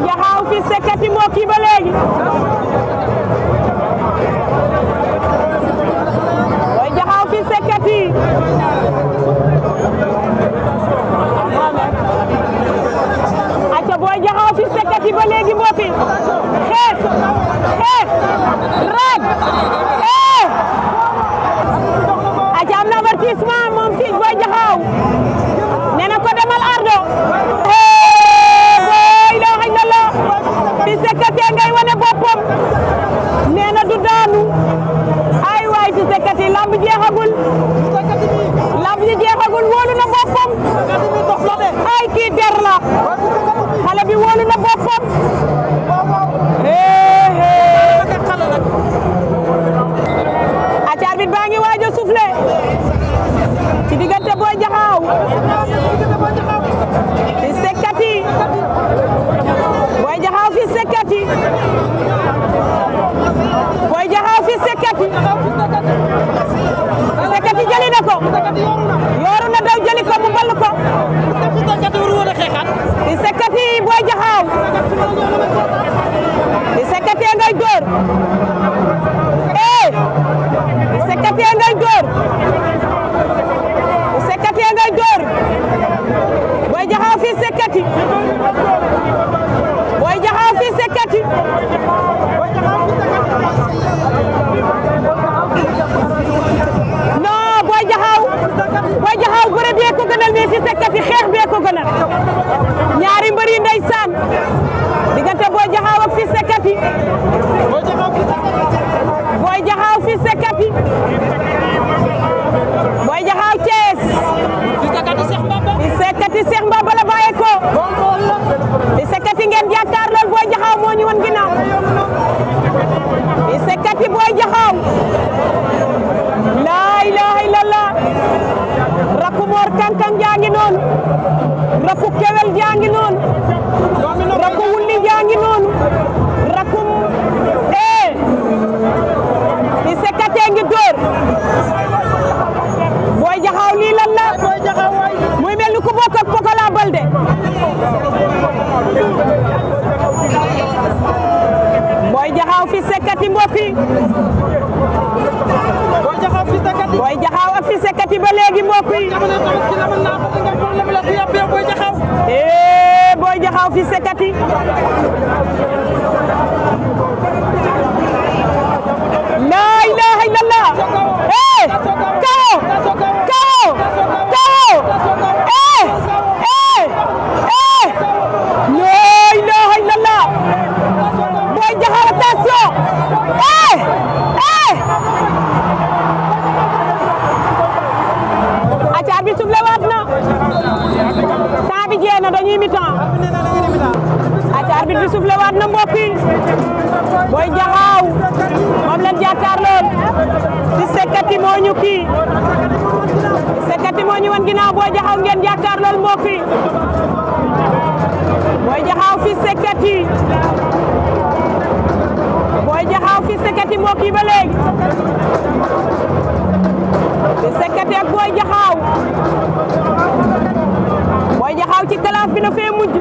Jaxaaw Fils de Katy moo kii ba léegi Boy Jaxaaw Fils de Katy aca Boy Jaxaaw Fils de Katy ba léegi moo fi xeex raag aca am na avertissement moom fii Boy Jaxaaw nee na ko demal ardo Fils de Katy ngay wane boppam nee na du daanu ay waay Fils de Katy lamb jeexagul wóolu na boppam ay kii der la xale bi wóolu na boppam aca arbitre baa ngi waaj a soufflé ci diggante Boy Jaxaaw Fils de Katy Boy Jaxaaw Fils de Katy Boy Jaxaaw Fils de Katy Fils de Katy jëli na ko yooru na daw jëli ko mu ball ko Fils de Katy Boy Jaxaaw Fils de Katy ngay door Fils de Katy ngay door Fils de Katy ngay door Boy Jaxaaw Fils de Katy Boy Jaxaaw Fils de Katy non Boy Jaxaaw bëre bee ko gënal mais Fils de Katy xeex bee ko gënal ñaari mbër yi ndeysaan diggante Boy Jaxaaw ak Fils de Katy Boy Jaxaaw Fils de Katy Boy Jaxaaw Thiès Fils de Katy Cheikh Mbaba la bàyyee ko Fils de Katy ngeen jàkkaar lool Boy Jaxaaw moo ñu wan ginnaaw Fils de Katy Boy Jaxaaw la ilaha illallah rakku Mor Kankang jaangi noonu rakku Kewel jaangi noonu rakku Wulli jaangi noonu rakku Fils de Katy ngi door Boy Jaxaaw lii lan la muy mel ni ku bokk ak Pokola Baldé Boy Jaxaaw Fils de Katy mbokk yi Boy Jaxaaw ak Fils de Katy ba léegi mbokk yi Boy Jaxaaw Fils de Katy la ilaha illallah kawo la ilaha illallah Boy Jaxaaw attention aca bi soufflé waat na temps bi jeex na dañuy mi-temps aca arbitre bi soufflé waat na mbokk yi Boy Jaxaaw moom leen jàkkaarlool Fils de Katy moo ñu kii Fils de Katy moo ñu wan ginnaaw Boy Jaxaaw ngeen jàkkaarlool mbokk yi Boy Jaxaaw Fils de Katy Boy Jaxaaw Fils de Katy moo kii ba léegi Fils de Katy ak Boy Jaxaaw Boy Jaxaaw ci kalaaf bi na fee mujj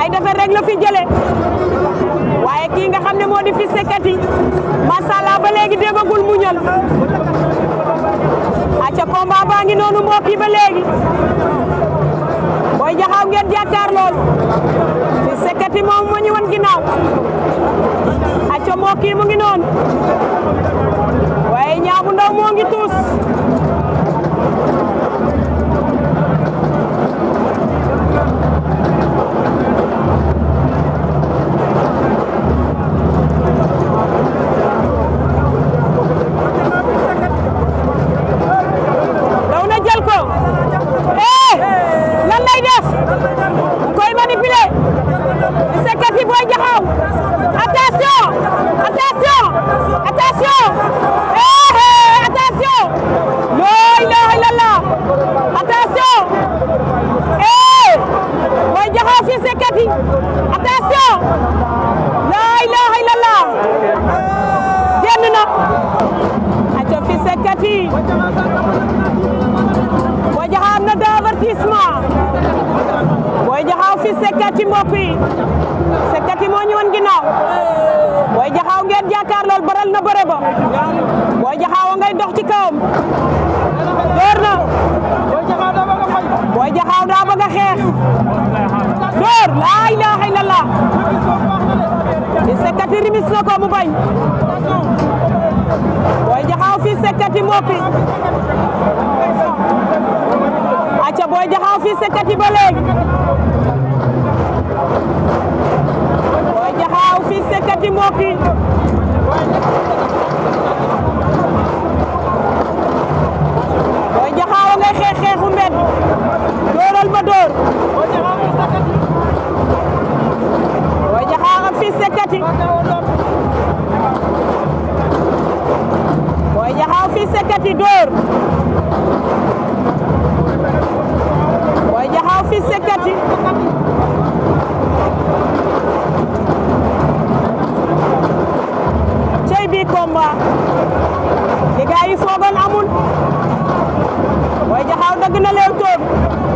ay defar rek la fi jële waaye kii nga xam ne moo di Fils de Katy masala ba léegi déggagul muñal aca combat baa ngi noonu moo kii ba léegi Boy Jaxaaw ngeen jàkkaar lool Fils de Katy moom moo ñu wan ginnaaw aca moo kii mu ngi noonu waaye Ñaabu Ndaw moo ngi tuus daw na jël ko lan lay def koy manipuler Fils de Katy Boy Jaxaaw attention attention attention attention la ilaha illallah attention Boy Jaxaaw Fils de Katy attention la ilaha illallah génn na aca Fils de Katy Boy Jaxaaw am na deux avertissement Boy Jaxaaw Fils de Katy mbokk yi baral na bëre ba Boy Jaxaaw ngay dox ci kawam door na Boy Jaxaaw daa bëgg a xeex door laa ilaaha illallah Fils de Katy rimis na ko mu bañ Boy Jaxaaw Fils de Katy moppi aca Boy Jaxaaw Fils de Katy ba léegi Boy Jaxaaw Fils de Katy moppi Boy Jaxaaw ngay xeex xeexu mbedd dooral ba door Boy Jaxaaw ak Fils de Katy Boy Jaxaaw Fils de Katy door Boy Jaxaaw Fils de Katy cey bi combat li gaa yi foogoon amul Boy Jaxaaw dagg na leew toog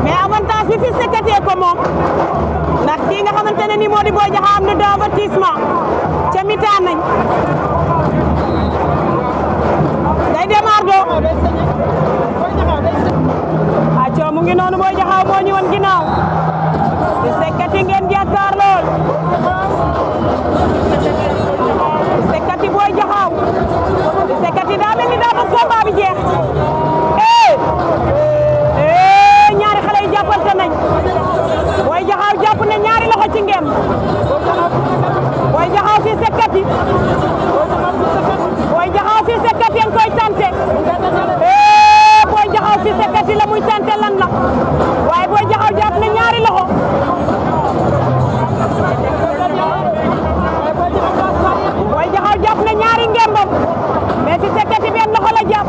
mais avantage bi Fils de Katy ko moom ndax kii nga xamante ne ni moo di Boy Jaxaaw am na deux avertissement ca mi-temps nañ day démarre do aco mu ngi noonu Boy Jaxaaw moo ñu woon ginnaaw Fils de Katy ngeen jàkkaar lool Fils de Katy Boy Jaxaaw Fils de Katy daa mel ni daa bëgg combat bi jeex ñaari xale yi jàppante nañ Boy Jaxaaw jàpp na ñaari loxo ci ngem Boy Jaxaaw Fils de Katy Boy Jaxaaw Fils de Katy yang koy tante Boy Jaxaaw Fils de Katy la muy tante lan la waaye Boy Jaxaaw jàpp na ñaari loxo Boy Jaxaaw jàpp na ñaari ngembam mais Fils de Katy benn loxo la jàpp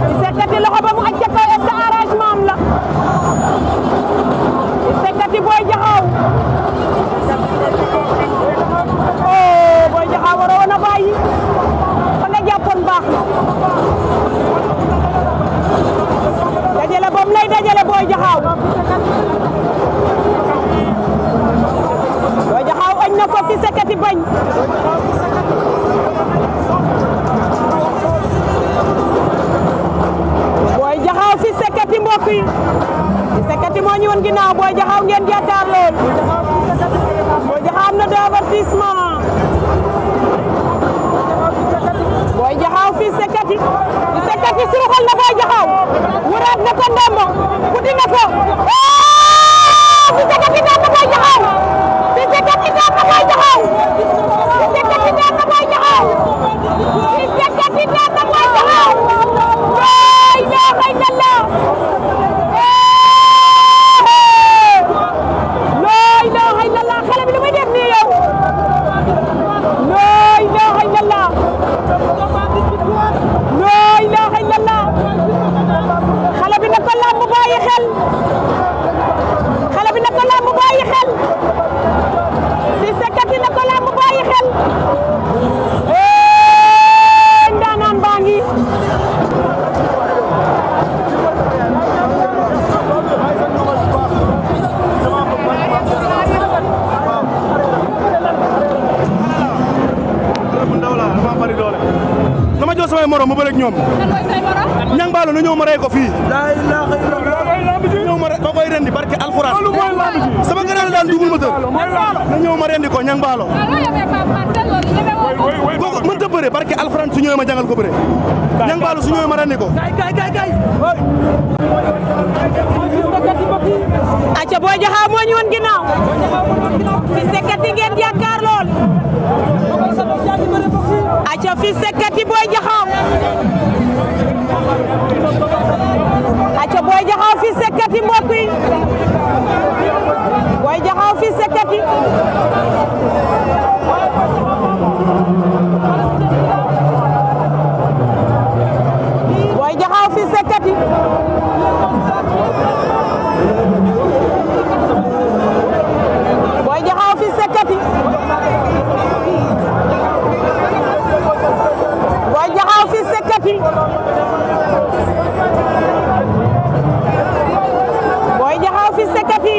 Fils de Katy loxo ba mu aj ca kaw est-ce que arrangement am la Fils de Katy Boy Jaxaaw Boy Jaxaaw waroo woon a bàyyi fa nga jàppoon baax na dajale bam lay dajale Boy Jaxaaw Boy Jaxaaw añ na ko Fils de Katy bañ Boy Jaxaaw Fils de Katy mbokk yi Fils de Katy moo ñu woon ginnaaw Boy Jaxaaw ngeen jàkkaar lool Boy Jaxaaw am na deux avertissement Boy Jaxaaw Fils de Katy Fils de Katy suruxal na Boy Jaxaaw wuraat na ko ndombo guddi na ko Fils de Katy daan na Boy Jaxaaw Fils de Katy daan na Boy Jaxaaw Fils de Katy daan na Boy Jaxaaw Fils de Katy daan na Boy Jaxaaw laa ilaaha illallah laa ilaaha illallah xale bi lu muy def nii yow laa ilaaha illallah laa ilaaha illallah xale bi na ko làmb bàyyi xel xale bi na ko làmb bàyyi xel Fils de Katy na ko làmb bàyyi xel ndaanaan baa ngi dama jox samay morom mu bëre ak ñoom ñang baalo na ñëw ma rey ko fii la ilaha illallah ñëw ma ba koy rendi barke alxuraan sama gënal daan double moteur na ñëw ma rendi ko ñang baalo kooku mënta bëre barke alxuraan su ñëwee ma jàngal ko bëre ñang baalo su ñëwee ma rendi ko kay aca Boy Jaxaaw moo ñu woon ginnaaw Fils de Katy ngeen jàkkaar lool aca Fils de Katy Boy Jaxaaw aca Boy Jaxaaw Fils de Katy mbokk yi Boy Jaxaaw Fils de Katy Boy Jaxaaw Fils de Katy Boy Jaxaaw Fils de Katy Boy Jaxaaw Fils de Katy Boy Jaxaaw Fils de Katy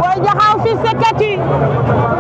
Boy Jaxaw Fils de Katy